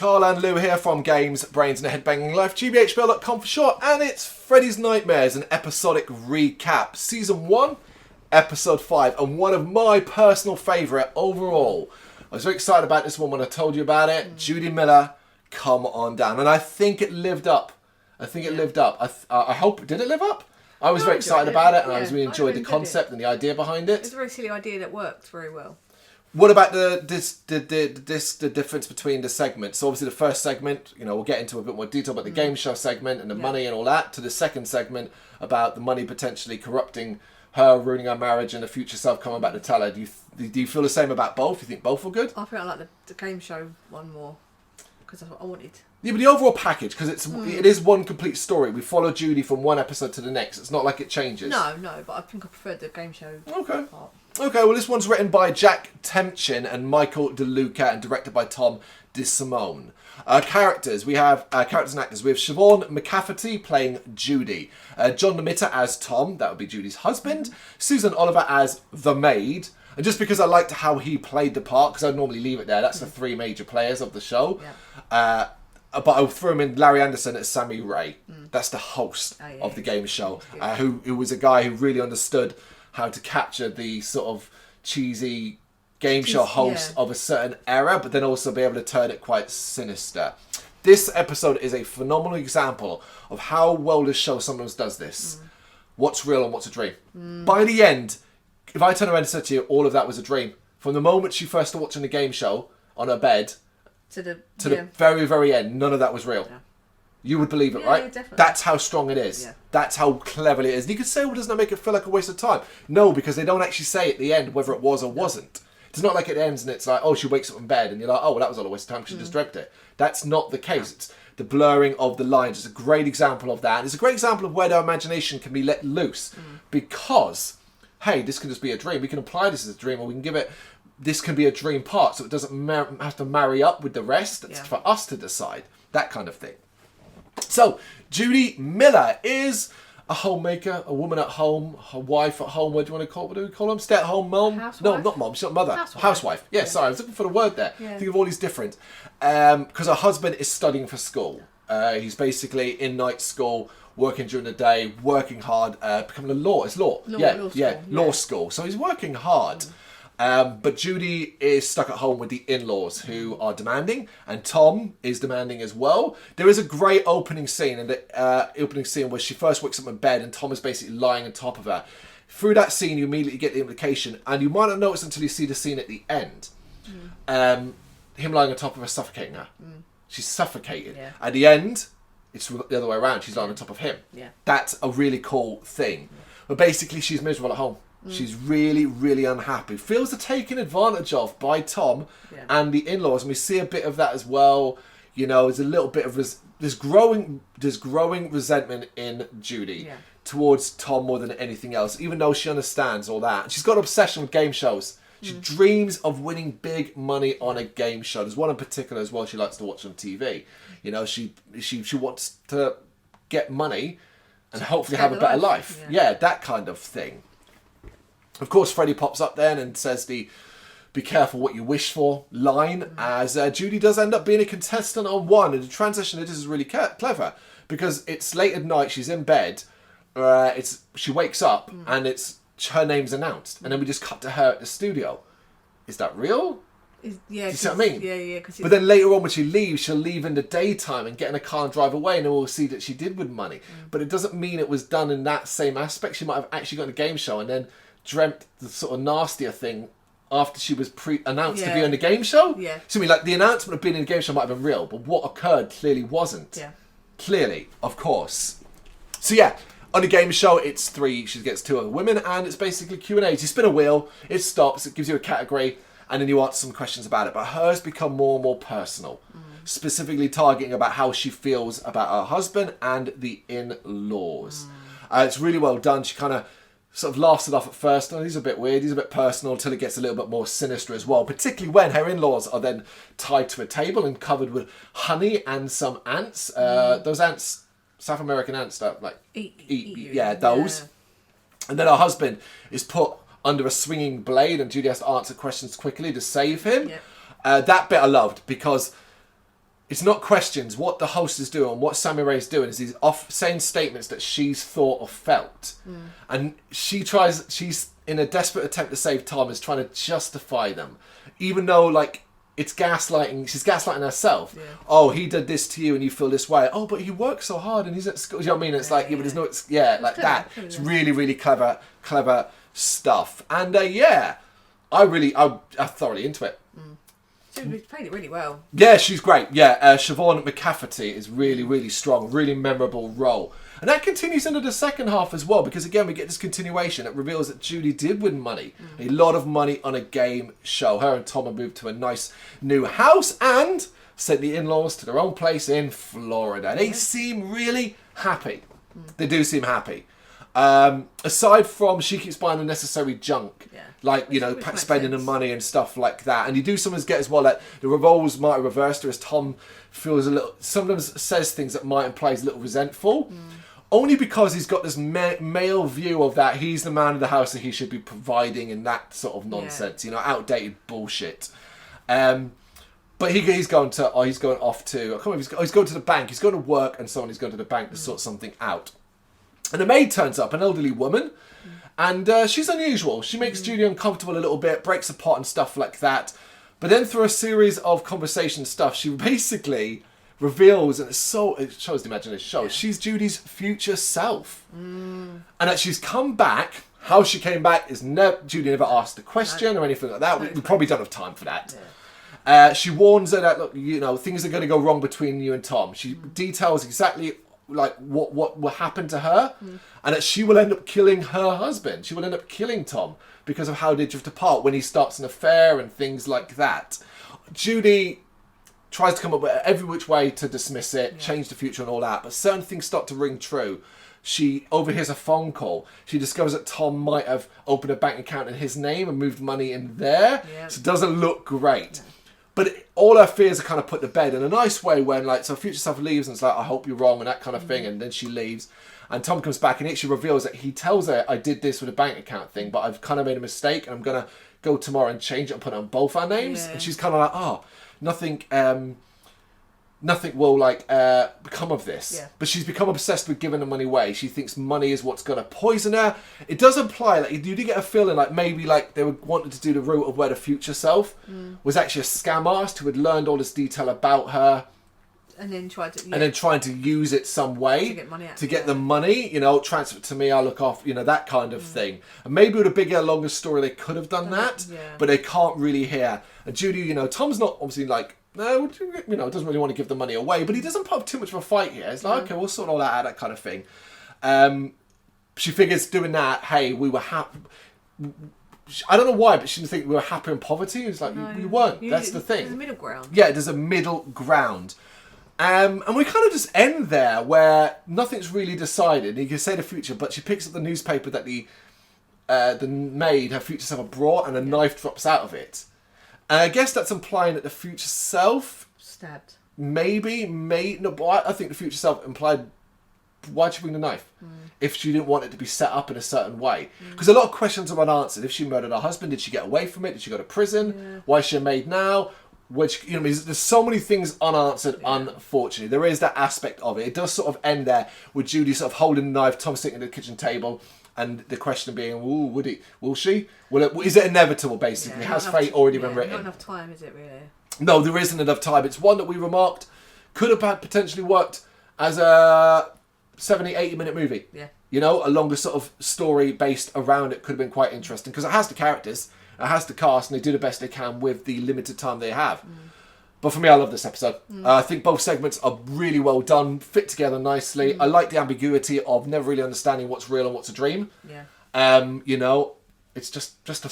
Carl and Lou here from Brrraaains A Head-Banging Life, gbhblofficial for short, and it's Freddy's Nightmares, an episodic recap. Season 1, Episode 5, and one of my personal favourite overall. I was very excited about this one when I told you about it. Judy Miller, come on down. And I think it lived up. I hope, did it live up? I was very excited about it, and I really enjoyed the concept and the idea behind it. It's a very silly idea that worked very well. What about the difference between the segments? So obviously the first segment, you know, we'll get into a bit more detail about the game show segment and the money and all that, to the second segment about the money potentially corrupting her, ruining her marriage, and the future self coming back to tell her. Do you feel the same about both? You think both were good? I feel I like the game show one more, because that's what I wanted. Yeah, but the overall package, because it is one complete story. We follow Judy from one episode to the next. It's not like it changes. No, but I think I preferred the game show part. Okay, well, this one's written by Jack Temchin and Michael DeLuca and directed by Tom DeSimone. Characters. We have characters and actors. We have Siobhan McCafferty playing Judy. John Lemaitre as Tom. That would be Judy's husband. Susan Oliver as the maid. And just because I liked how he played the part, because I'd normally leave it there, that's the three major players of the show. Yeah. But I threw him in Larry Anderson as Sammy Ray. That's the host of the game show, who was a guy who really understood how to capture the sort of cheesy game show host of a certain era, but then also be able to turn it quite sinister. This episode is a phenomenal example of how well this show sometimes does this. What's real and what's a dream. By the end, if I turn around and said to you, all of that was a dream, from the moment she first started watching the game show on her bed to the very, very end, none of that was real. Yeah. You would believe it, right? Definitely. That's how strong it is. Yeah. That's how cleverly it is. And you could say, well, doesn't that make it feel like a waste of time? No, because they don't actually say at the end whether it was or wasn't. It's not like it ends and it's like, oh, she wakes up in bed and you're like, oh, well, that was all a waste of time because she just dreamt it. That's not the case. Yeah. It's the blurring of the lines. It's a great example of that. It's a great example of where their imagination can be let loose because, hey, this can just be a dream. We can apply this as a dream, or we can give it, this can be a dream part so it doesn't have to marry up with the rest. It's for us to decide. That kind of thing. So, Judy Miller is a homemaker, a woman at home, a wife at home. What do we call them? Stay-at-home mom? Housewife? No, not mom. She's not mother. Housewife. Yeah, sorry. I was looking for the word there. Yeah. Think of all these different. Because her husband is studying for school. He's basically in night school, working during the day, working hard, becoming a law. It's law. Law school. So he's working hard. But Judy is stuck at home with the in-laws who are demanding, and Tom is demanding as well. There is a great opening scene, and the opening scene where she first wakes up in bed and Tom is basically lying on top of her. Through that scene, you immediately get the implication, and you might not notice until you see the scene at the end. Him lying on top of her, suffocating her. She's suffocated. Yeah. At the end, it's the other way around. She's lying on top of him. Yeah. That's a really cool thing. But basically, she's miserable at home. She's really, really unhappy. Feels taken advantage of by Tom and the in-laws, and we see a bit of that as well. You know, there's a little bit of there's growing resentment in Judy towards Tom more than anything else, even though she understands all that. She's got an obsession with game shows. She dreams of winning big money on a game show. There's one in particular as well she likes to watch on TV. You know, she wants to get money and hopefully have a better life. Yeah, that kind of thing. Of course, Freddy pops up then and says the "be careful what you wish for" line, as Judy does end up being a contestant on one. And the transition to this is really clever because it's late at night, she's in bed, she wakes up and it's her name's announced, and then we just cut to her at the studio. Is that real? Yeah, do you see what I mean? Yeah. But then later on when she leaves, she'll leave in the daytime and get in a car and drive away, and then we'll see that she did win money. But it doesn't mean it was done in that same aspect. She might have actually got in a game show and then dreamt the sort of nastier thing after she was announced to be on the game show. Yeah. So I mean, like, the announcement of being in the game show might have been real, but what occurred clearly wasn't. Yeah. Clearly, of course. So yeah, on the game show, it's she gets two other women, and it's basically Q&A. You spin a wheel, it stops, it gives you a category, and then you answer some questions about it. But hers become more and more personal, specifically targeting about how she feels about her husband and the in-laws. It's really well done. She kind of sort of laughs it off at first. Oh, he's a bit weird, he's a bit personal, until it gets a little bit more sinister as well, particularly when her in-laws are then tied to a table and covered with honey and some ants. Those ants, South American ants that like eat you. Those. Yeah. And then her husband is put under a swinging blade and Judy has to answer questions quickly to save him. Yeah. That bit I loved because it's not questions. What the host is doing, what Sammy Ray is doing, is he's off saying statements that she's thought or felt, and she's in a desperate attempt to save Tom, is trying to justify them, even though like it's gaslighting. She's gaslighting herself. Yeah. Oh, he did this to you, and you feel this way. Oh, but he works so hard, and he's at school. You know what I mean? It's like but there's no. It's like clever, that. It's really, really clever stuff. And I'm thoroughly into it. She played it really well. Yeah, she's great. Yeah, Siobhan McCafferty is really, really strong, really memorable role. And that continues into the second half as well, because again, we get this continuation that reveals that Judy did win money. A lot of money on a game show. Her and Tom have moved to a nice new house and sent the in-laws to their own place in Florida. They seem really happy. They do seem happy. Aside from she keeps buying unnecessary junk, like spending the money and stuff like that, and you do sometimes get as well that the roles might have reversed her, as Tom feels a little, sometimes says things that might imply he's a little resentful, only because he's got this male view of that he's the man of the house and he should be providing, and that sort of nonsense, outdated bullshit. But he's going to I can't remember, he's going to the bank, he's going to work, and someone is going to the bank to sort something out. And a maid turns up, an elderly woman, and she's unusual. She makes Judy uncomfortable a little bit, breaks a pot and stuff like that. But then through a series of conversation stuff, she basically reveals, and it shows the imagination, she's Judy's future self. And that she's come back. How she came back is Judy never asked a question or anything like that. We probably don't have time for that. Yeah. She warns her that, look, things are going to go wrong between you and Tom. She details exactly like what will happen to her, and that she will end up killing her husband. She will end up killing Tom because of how they drift apart when he starts an affair and things like that. Judy tries to come up with every which way to dismiss it, change the future and all that, but certain things start to ring true. She overhears a phone call. She discovers that Tom might have opened a bank account in his name and moved money in there. So it doesn't look great. But all her fears are kind of put to bed in a nice way when, so future self leaves and it's like, I hope you're wrong and that kind of thing. And then she leaves. And Tom comes back and it actually reveals that he tells her, I did this with a bank account thing, but I've kind of made a mistake and I'm going to go tomorrow and change it and put it on both our names. And she's kind of like, nothing will become of this. But she's become obsessed with giving the money away. She thinks money is what's going to poison her. It does imply you do get a feeling maybe they were wanting to do the route of where the future self was actually a scam artist who had learned all this detail about her and then tried to use it some way to get money out, the money, transfer it to me, I'll look off, that kind of thing. And maybe with a bigger, longer story they could have done that, but they can't really hear. And Judy, Tom's not obviously no, doesn't really want to give the money away, but he doesn't put up too much of a fight here. It's like, okay, we'll sort all that out, that kind of thing. She figures doing that, hey, we were happy. I don't know why, but she didn't think we were happy in poverty. It's like, we weren't. That's the thing. There's a middle ground. Yeah, there's a middle ground. And we kind of just end there where nothing's really decided. You can say the future, but she picks up the newspaper that the maid, her future self, brought, and a knife drops out of it. And I guess that's implying that the future self stabbed. But I think the future self implied, why'd she bring the knife? If she didn't want it to be set up in a certain way. Because a lot of questions are unanswered. If she murdered her husband, did she get away from it? Did she go to prison? Why is she a maid now? There's so many things unanswered, unfortunately. There is that aspect of it. It does sort of end there with Judy sort of holding the knife, Tom sitting at the kitchen table, and the question being, will she? Is it inevitable, basically? Has fate already been written? Not enough time, is it, really? No, there isn't enough time. It's one that we remarked could have potentially worked as a 70, 80-minute movie. Yeah. A longer sort of story based around it could have been quite interesting, because it has the characters, it has the cast, and they do the best they can with the limited time they have. But for me, I love this episode. I think both segments are really well done, fit together nicely. I like the ambiguity of never really understanding what's real and what's a dream. Yeah. It's just it's the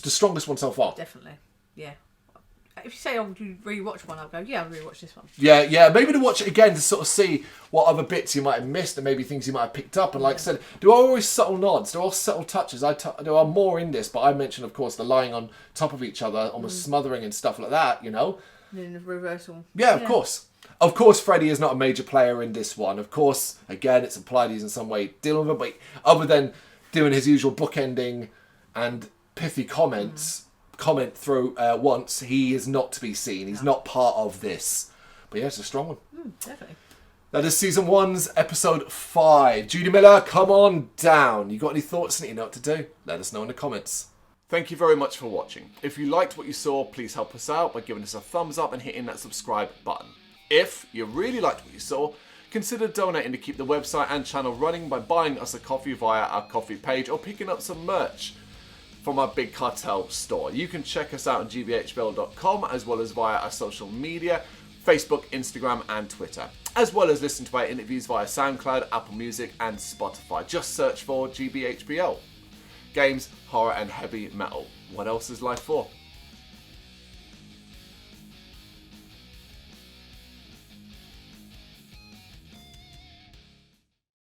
strongest one so far. Definitely. Yeah. If you say, do you rewatch one, I'll go, yeah, I'll rewatch this one. Yeah. Maybe to watch it again to sort of see what other bits you might have missed and maybe things you might have picked up. And like I said, there are always subtle nods. There are subtle touches. There are more in this, but I mentioned, of course, the lying on top of each other, almost smothering and stuff like that, And then the reversal. Yeah, of course. Of course, Freddy is not a major player in this one. Of course, again, it's implied he's in some way dealing with it, but other than doing his usual bookending and pithy comment through once, he is not to be seen. He's not part of this. But yeah, it's a strong one. Definitely. That is season 1's episode 5. Judy Miller, come on down. You got any thoughts and you know what to do? Let us know in the comments. Thank you very much for watching. If you liked what you saw, please help us out by giving us a thumbs up and hitting that subscribe button. If you really liked what you saw, consider donating to keep the website and channel running by buying us a coffee via our coffee page or picking up some merch from our Big Cartel store. You can check us out on gbhbl.com as well as via our social media, Facebook, Instagram and Twitter, as well as listen to our interviews via SoundCloud, Apple Music and Spotify. Just search for GBHBL. Games, horror and heavy metal. What else is life for?